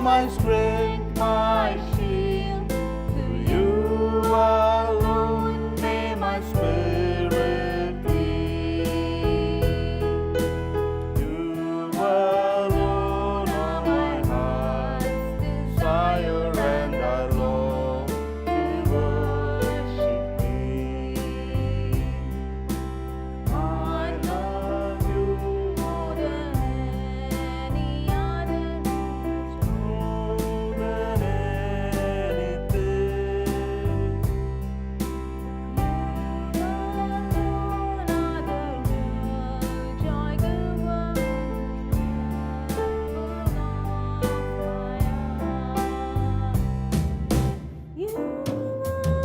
my strength, my shield. To you alone may my spirit cling. You alone are my heart's desire, and I long to worship thee. I love you More than any other, more than anything. you alone are the love, joy, good work, full of my heart. You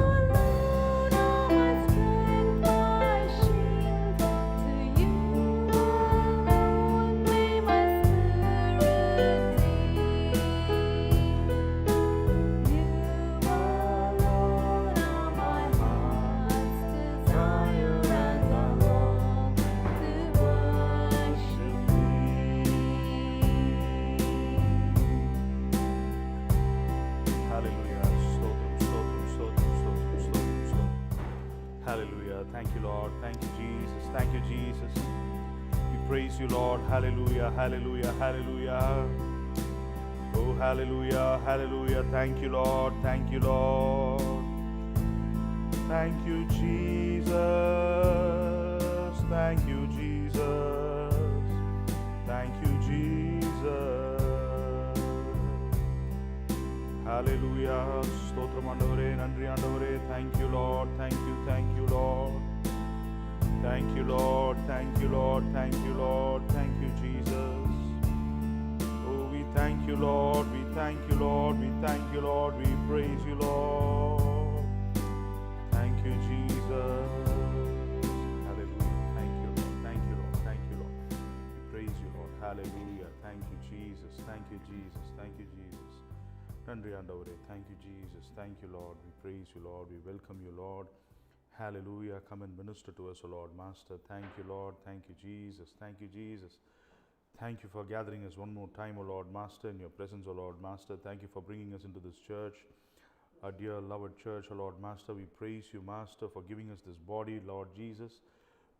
alone are my strength, my shield. To you alone may my spirit cling. You alone are my heart's desire, and I long to worship Hallelujah. Stotram, stotram, stotram, stotram, stotram, stotram. Hallelujah. Thank you, Lord. Thank you, Jesus. Thank you, Jesus. We praise you, Lord. Hallelujah. Hallelujah. Hallelujah. Oh, hallelujah. Hallelujah. Thank you, Lord. Thank you, Lord. Thank you, Jesus. Thank you, Jesus. Thank you, Jesus. Hallelujah. ஸ்தோத்திரம் ஆண்டவரே, நன்றி ஆண்டவரே. Thank you, Lord. Thank you, Lord. Thank you, Lord. Thank you, Lord. Thank you, Lord. Thank you, Jesus. Oh, we thank you, Lord. We thank you, Lord. We thank you, Lord. We praise you, Lord. Thank you, Jesus. Hallelujah. Thank you, Lord. Thank you, Lord. Thank you, Lord. We praise you, Lord. Hallelujah. Thank you, Jesus. Thank you, Jesus. Thank you, Jesus. நன்றி ஆண்டவரே. Thank you, Jesus. Thank you, Lord. We praise you, Lord. We welcome you, Lord. Hallelujah. Come and minister to us, O Lord. Master, thank you, Lord. Thank you, Jesus. Thank you, Jesus. Thank you for gathering us one more time, O Lord Master, in your presence, O Lord Master. Thank you for bringing us into this church, our dear, loved church, O Lord Master. We praise you, Master, for giving us this body, Lord Jesus,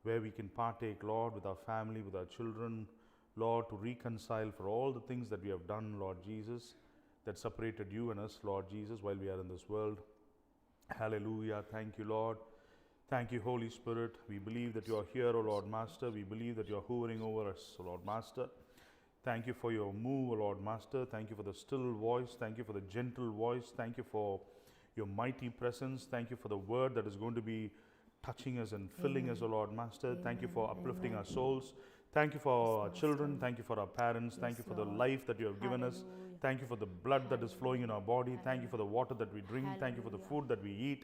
where we can partake, Lord, with our family, with our children, Lord, to reconcile for all the things that we have done, Lord Jesus, that separated you and us, Lord Jesus, while we are in this world. Hallelujah. Thank you, Lord. Thank you, Holy Spirit. We believe that you are here, O Lord Master. We believe that you are hovering over us, O Lord Master. Thank you for your move, O Lord Master. Thank you for the still voice. Thank you for the gentle voice. Thank you for your mighty presence. Thank you for the word that is going to be touching us and filling us, O Lord Master. Thank you for uplifting our souls. Thank you for our children. Thank you for our parents. Thank you for the life that you have given us. Thank you for the blood that is flowing in our body. Thank you for the water that we drink. Thank you for the food that we eat.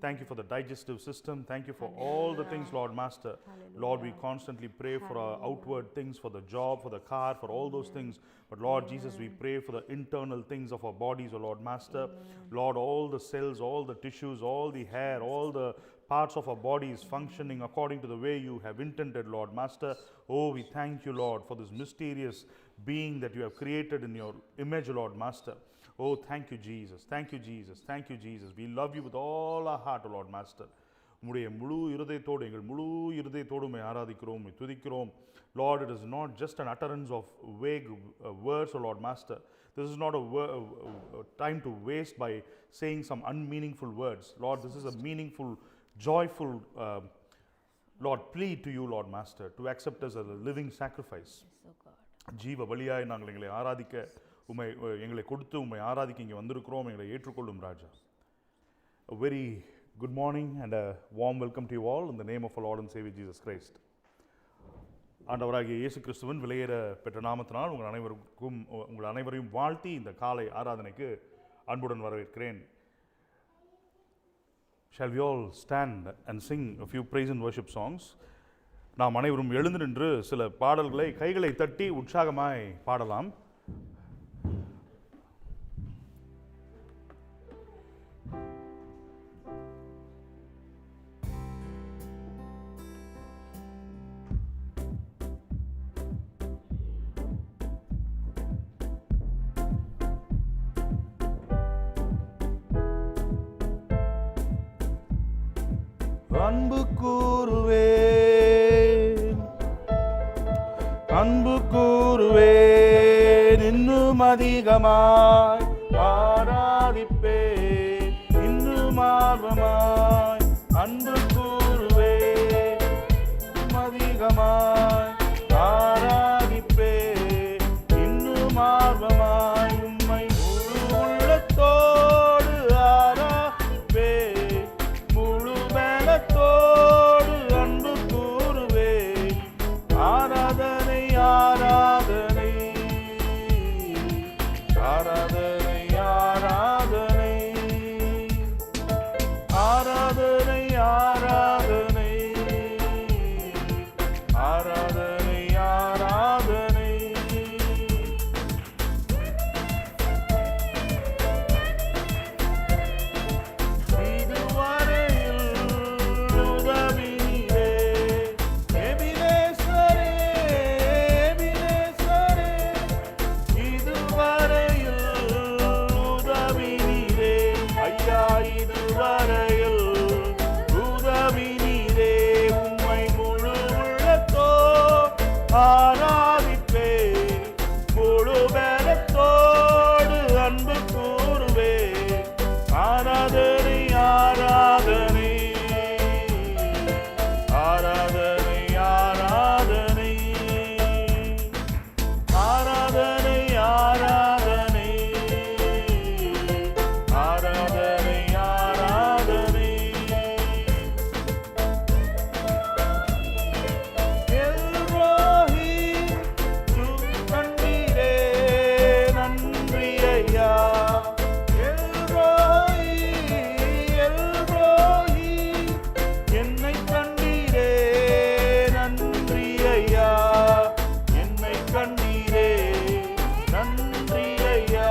Thank you for the digestive system. Thank you for all the things, Lord Master. Lord, we constantly pray for our outward things, for the job, for the car, for all those things. But Lord Jesus, we pray for the internal things of our bodies, O Lord Master. Lord, all the cells, all the tissues, all the hair, all the parts of our body is functioning according to the way you have intended, Lord Master. Oh, we thank you, Lord, for this mysterious being that you have created in your image, Lord Master. Oh, thank you, Jesus. Thank you, Jesus. Thank you, Jesus. We love you with all our heart, Lord Master. உம்முடைய முழு இருதயத்தோடு எங்கள் முழு இருதயத்தோடு உம்மை ஆராதிக்கிறோம், உம்மை துதிக்கிறோம். Lord, it is not just an utterance of vague words, O Lord Master. This is not a time to waste by saying some unmeaningful words. Lord, this is a meaningful, joyful, Lord, plea to you, Lord Master, to accept us as a living sacrifice. ஜீவ பலியாய் நாங்கள் எங்களை ஆராதிக்க உம்மை எங்களை கொடுத்து உம்மை ஆராதிக்க இங்கே வந்திருக்கிறோம். எங்களை ஏற்றுக்கொள்ளும் ராஜா. A very good morning and a warm welcome to you all in the name of our Lord and Savior Jesus Christ. ஆண்டவராகிய இயேசு கிறிஸ்துவின் விலையேற பெற்ற நாமத்தினால் உங்கள் அனைவரையும் வாழ்த்தி இந்த காலை ஆராதனைக்கு அன்புடன் வரவேற்கிறேன். Shall we all stand and sing a few praise and worship songs? நாம் அனைவரும் எழுந்து நின்று சில பாடல்களை கைகளை தட்டி உற்சாகமாய் பாடலாம். அன்பு கூறுவேன், அன்பு கூறுவேன், இன்னும் அதிகமாய் ஆராதிப்பேன், இன்னும் ஆர்வமாய் அன்பு கூறுவேன், இன்னும் அதிகமாய் ஆராதிப்பேன், இன்னும் ஆர்வமாய் உம்மை முழு உள்ளத்தோடு ஆராதிப்பேன், முழு பலத்தோடு அன்பு கூறுவேன். ஆராதனை ஆராதனை ஆராதனை ஆராதனை ஆராதனை ஆராதனை ஆராதனை ஆராதனை. இதுவரையில் உதவினீரே எபினேசரே, எபினேசரே, இதுவரையில் உதவினீரே ஐயா, இதுவரையில் உதவினீரே. உம்மை முழு உள்ளத்தோ ஆராதிப்பேன், முழு பலத்தோடு அன்பு கூறுவேன். ஆராதனை ஆராதனை ஆராதனை ஆராதனை ஆராதனை ஆராதனை ஆராதனை ஆராதனை. எல்ரோஹி கண்டீரே நன்றி ஐயா, எல்ரோஹி எல்ரோஹி என்னை கண்டீரே நன்றி ஐயா, என்னை கண்டீரே நன்றி ஐயா.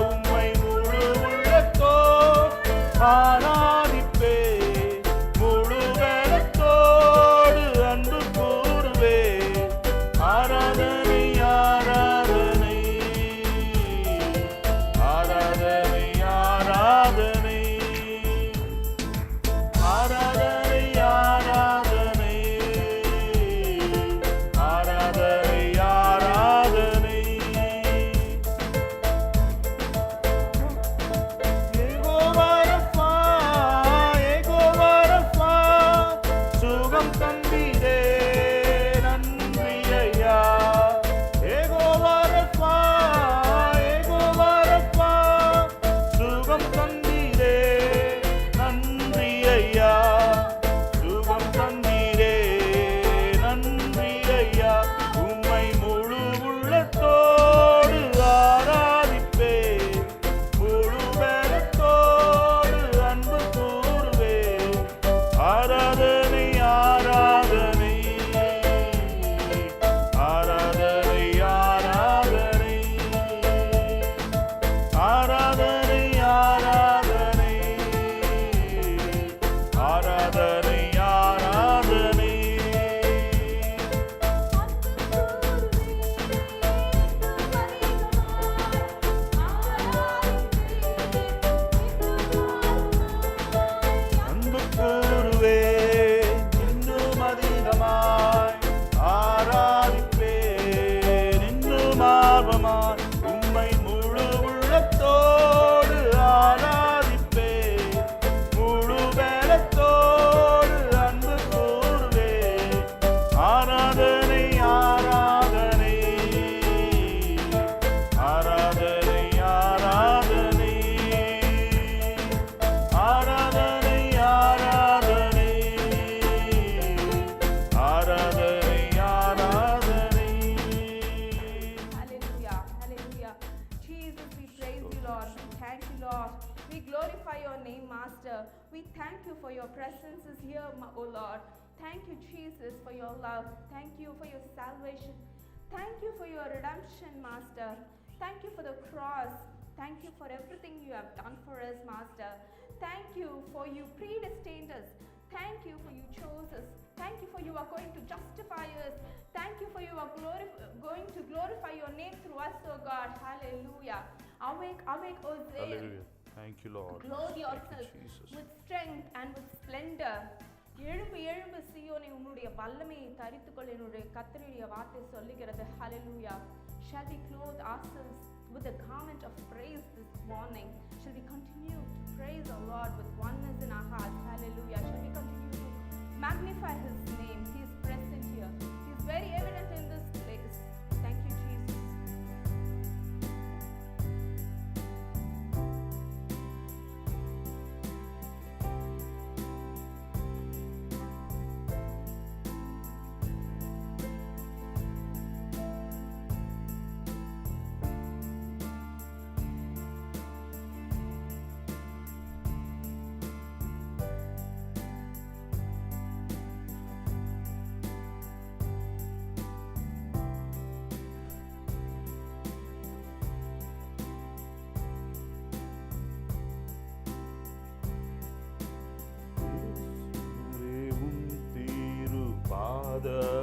உம்மை முழு உள்ளத்தோ ஆராதிப்பேன், முழு பலத்தோடு அன்பு கூறுவேன். ஆராதனை ஆராதனை ஆராதனை ஆராதனை ஆராதனை ஆராதனை ஆராதனை ஆராதனை. யெகோவா ரஃபா, யெகோவா ரஃபா, சுகம் தந்தீரே நன்றி ஐயா. யெகோவா ரஃபா, யெகோவா ரஃபா, சுகம் தந்தீரே நன்றி ஐயா, சுகம் தந்தீரே நன்றி ஐயா. உம்மை முழு உள்ளத்தோடு ஆராதிப்பேன், முழு பலத்தோடு அன்பு கூறுவேன். ஆராதனை ஆராதனை ஆராதனை ஆராதனை ஆராதனை ஆராதனை ஆராதனை ஆராதனை. அன்பு கூறுவேன், இன்னும் அதிகமாய் ஆராதிப்பேன், இன்னும் ஆர்வமாய் உம்மை முழு உள்ளத்தோடு ஆராதிப்பேன், முழு பலத்தோடு அன்பு கூறுவேன். ஆராதனை ஆராதனை ஆராதனை ஆராதனை ஆராதனை ஆராதனை ஆராதனை ஆராதனை. Hallelujah, hallelujah. Jesus, we praise you, Lord. We thank you, Lord. We glorify your name, Master. We thank you for your presence is here, O Lord. Thank you, Jesus, for your love. Thank you for your salvation. Thank you for your redemption, Master. Thank you for the cross. Thank you for everything you have done for us, Master. Thank you for you predestined us. Thank you for you chose us. Thank you for you are going to justify us. Thank you for you are going to glorify your name through us, O God. Hallelujah. Awake, awake, O Zion. Hallelujah. Thank you, Lord. Clothe Thank you, yourself Jesus. with strength and with splendor. எழும்பு எழும்பு சீயோனே, உன்னுடைய வல்லமையை தரித்துக்கொள் என்னுடைய கர்த்தருடைய வார்த்தை சொல்லுகிறது. Hallelujah. Shall we clothe ourselves with the garment of praise this morning? Shall we continue to praise our Lord with oneness in our hearts? Hallelujah. Shall we continue to magnify His name? He is present here. He is very evident in this place. Thank you, Jesus.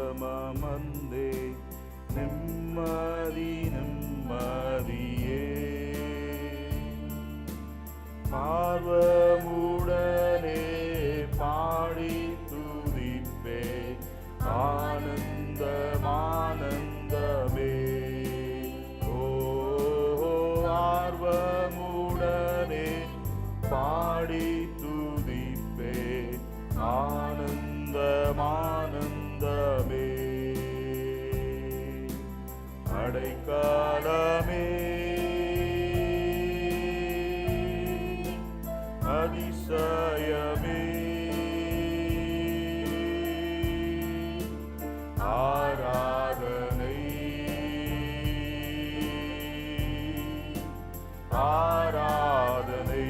பாதமமர்ந்தே நிம்மதி நிம்மதியே ஆர்வமுடனே பாடி துதிப்பே ஆனந்தமானந்தமே. ஓ ஆர்வமுடனே பாடி துதிப்பே ஆனந்தமானந்தமே. அடைக்கலமே அதிசயமே ஆராதனை ஆராதனை.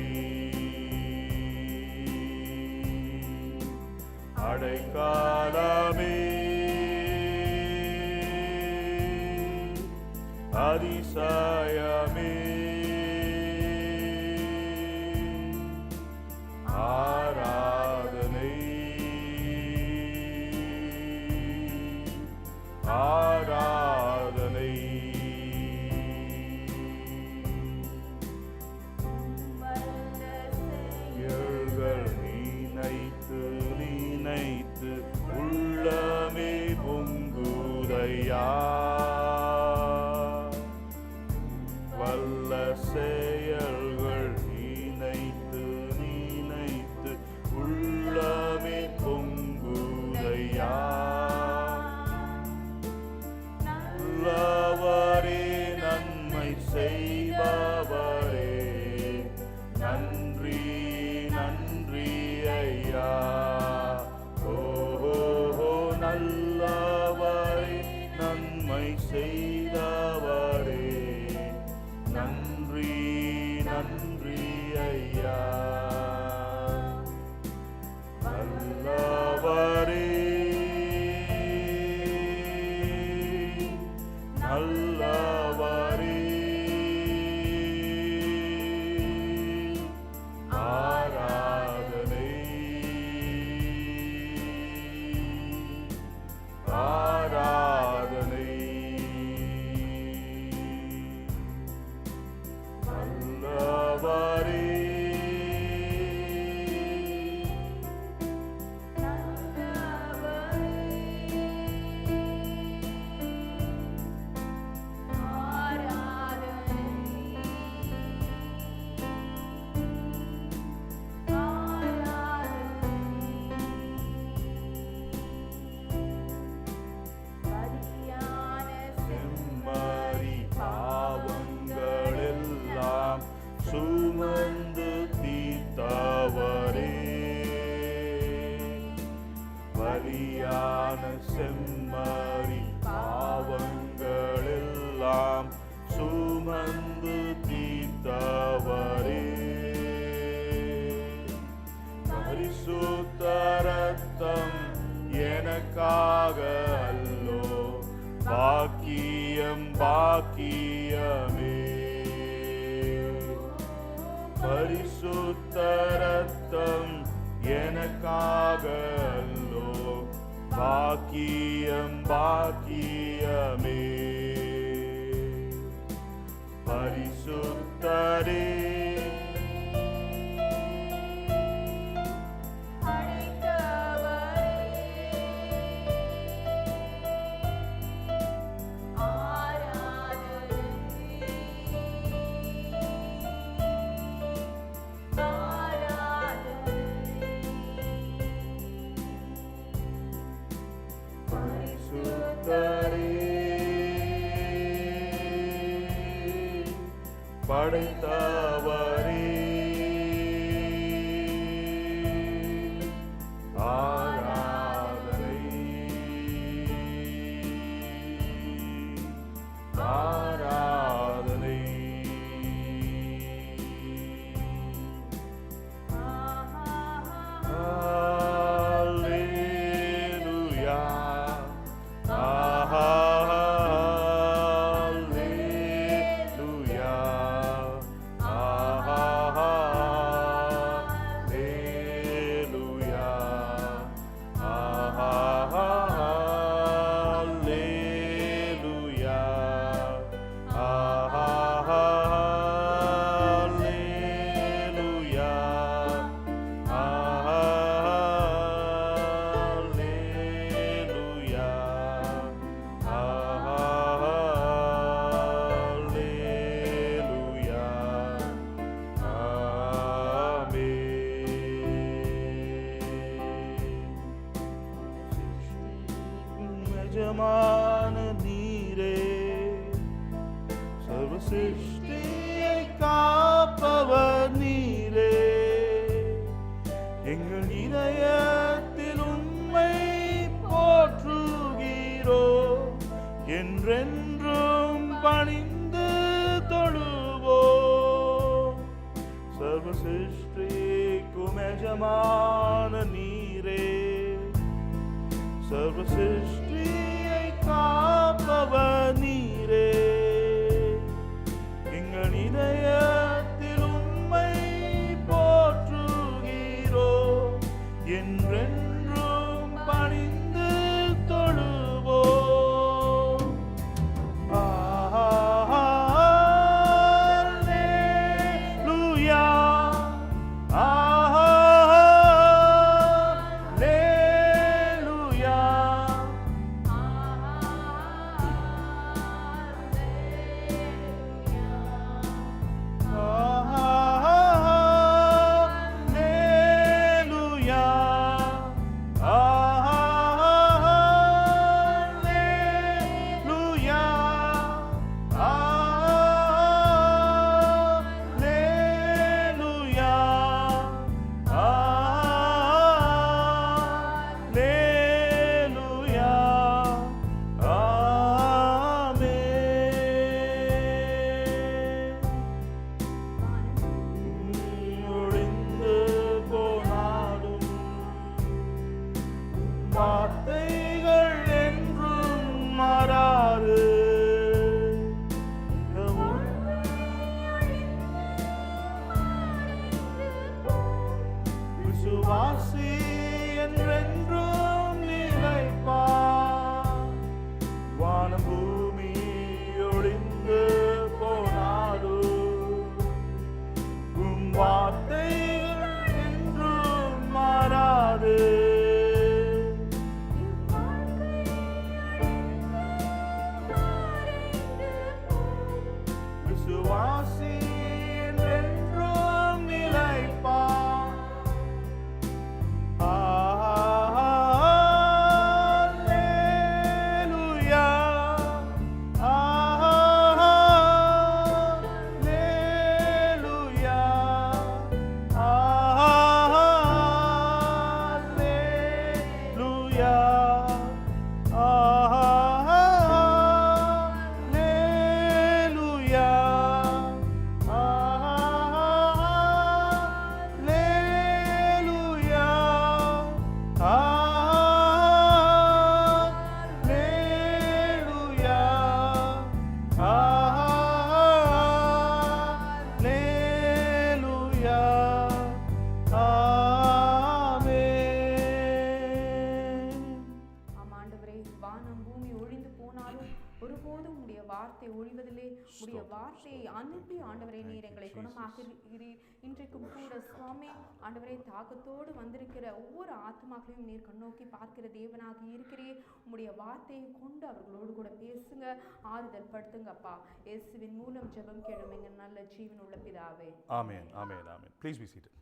அடைக்கலமே அதிசயமே ஆராதனை ஆராதனை. செயல்கள் நினைத்து நினைத்து உள்ளமே பொங்குதையா. வல்ல செயல்கள் நினைத்து நினைத்து உள்ளமே பொங்குதையா. நல்லவரே நன்மை செய்பவரே நன்றி நன்றி ஐயா. ஓஹோ நல்லவரே நன்மை செய்தவரே நன்றி நன்றி ஐயா. நல்லவரே நல்லவரே ஆராதனை ஆராதனை. நல்லவரே செம்மறி பாவங்களெல்லாம் சுமந்து தீர்த்தவரே. பலியான செம்மறி பாவங்களெல்லாம் சுமந்து தீர்த்தவரே. பரிசுத்த ரத்தம் எனக்காக அல்லோ பாக்கியம் பாக்கியமே. பரிசுத்த ரத்தம் எனக்காக அல்லோ பாக்கியம் பாக்கியமே. பரிசுத்தரே அழைத்தவரே படைத்தவரே ஆராதனை ஆராதனை அல்லேலூயா அல்லேலூயா அல்லேலூயா அல்லேலூயா அல்லேலூயா அல்லேலூயா அல்லேலூயா ஆமென். எஜமான நீரே சர்வ சிருஷ்டியை காப்பவர் நீரே எங்கள் இதயத்தில் உம்மை போற்றுகிறோ என்றென்றும் பணிந்து தொழுவோ சர்வ சிருஷ்டிக்கும் எஜமான நீரே சர்வ சிருஷ்டியை காப்பவர் நீரே எங்கள் இதயத்தில் உம்மை போற்றுகிறோ என்றென்றும் பணிந்து தொழுவோ அல்லேலூயா அல்லேலூயா அல்லேலூயா அல்லேலூயா அல்லேலூயா அல்லேலூயா ஆமென். ஒழிந்து போனாலும் வார்த்தைகள் என்றும் மாறாது விசுவாசி என்றென்றும் நிலைப்பார் வானம் பூமி ஒழிந்து போனாலும் உம் வார்த்தைகள் என்றும் மாறாது விசுவாசி என்றென்றும் நிலைப்பார் அல்லேலூயா அல்லேலூயா அல்லேலூயா அல்லேலூயா அல்லேலூயா அல்லேலூயா அல்லேலூயா ஆமென். ஆம் ஆண்டவரே, வானம் பூமி ஒழிந்து போனாலும் ஒருபோதும் உம்முடைய வார்த்தை ஒழிவதில்லை. உம்முடைய வார்த்தையை அனுப்பி ஆண்டவரே நீர் எங்களை குணமாக்குகிறீர். இன்றைக்கும் கூட சுவாமி ஆண்டவரே, தாகத்தோடு வந்திருக்கிற ஒவ்வொரு ஆத்மாக்களையும் நீர் கண்ணோக்கி பார்க்கிற தேவனாக இருக்கிறீர். உம்முடைய வார்த்தையை கொண்டு அவர்களோடு கூட பேசுங்க, ஆறுதல் படுத்துங்கப்பா. இயேசுவின் மூலம் ஜெபம் கேளும் எங்கள் நல்ல ஜீவன் உள்ள பிதாவே. ஆமென். ஆமென். ஆமென். Please be seated.